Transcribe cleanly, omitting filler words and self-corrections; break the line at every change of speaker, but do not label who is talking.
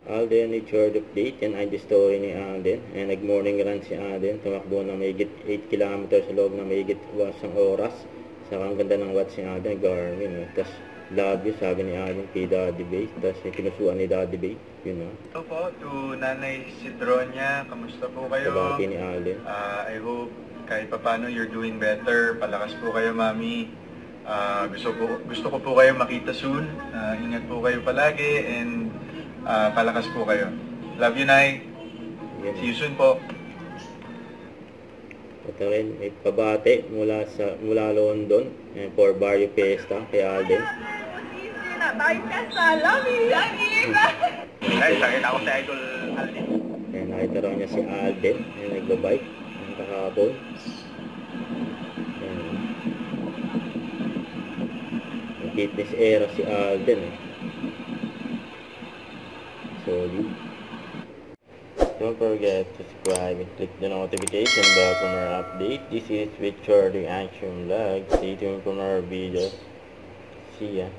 Alden, nature update. Yan ay the story ni Alden. Nag-morning run si Alden. Tumakbo ng mahigit 8 km sa loob ng mahigit 8 oras. Saka ang ganda ng watch ni Alden, Garmin. Tapos, love you, sabi ni Alden kay Daddy Bay. Tapos, pinusuan ni Daddy Bay. Yun, no?
Hello po to Nanay Sidronia. Kamusta po kayo?
Kabati ni Alden.
I hope kahit papano you're doing better. Palakas po kayo, Mami. Gusto ko po kayo makita soon. Ingat po kayo palagi and palakas po kayo. Love you, Nay. See you soon po.
Ito rin, may pabate mula London for Barrio Fiesta kay Alden.
Bye ka sa love you.
Ay, sakit ako sa Idol Alden.
Nakita raw niya si Alden. Nagbabike. Ang kakapon. Fitness era si Alden. Solid. Don't forget to subscribe and click the notification bell for more update. This is Richard Reaction Vlog. Stay tuned for more videos. See ya.